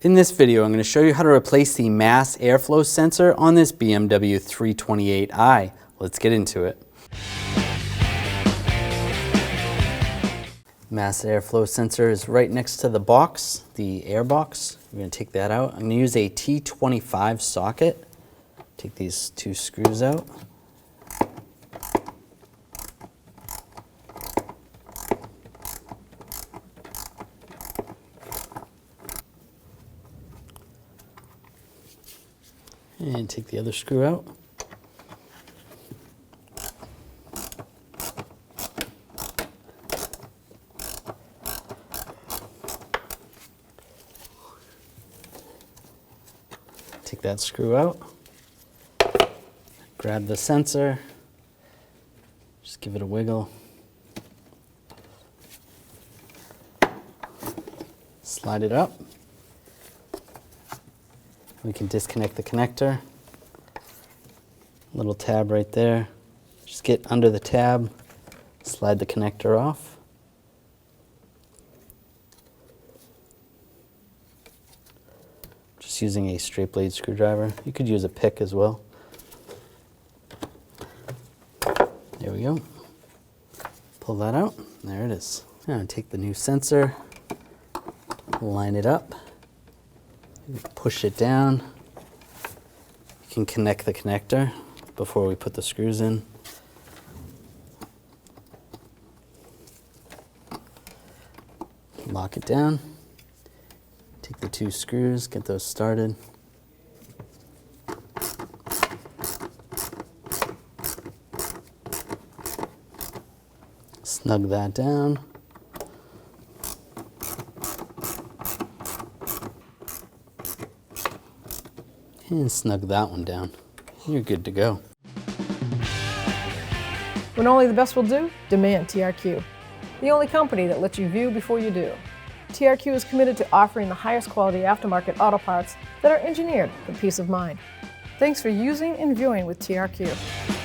In this video, I'm going to show you how to replace the mass airflow sensor on this BMW 328i. Let's get into it. Mass airflow sensor is right next to the box, the air box. I'm going to take that out. I'm going to use a T25 socket. Take these two screws out. And take the other screw out. Take that screw out. Grab the sensor. Just give it a wiggle. Slide it up. We can disconnect the connector. Little tab right there. Just get under the tab, slide the connector off. Just using a straight blade screwdriver. You could use a pick as well. There we go. Pull that out. There it is. Now take the new sensor, line it up. Push it down. You can connect the connector before we put the screws in. Lock it down. Take the two screws, get those started. Snug that down. And snug that one down. You're good to go. When only the best will do, demand TRQ. The only company that lets you view before you do. TRQ is committed to offering the highest quality aftermarket auto parts that are engineered for peace of mind. Thanks for using and viewing with TRQ.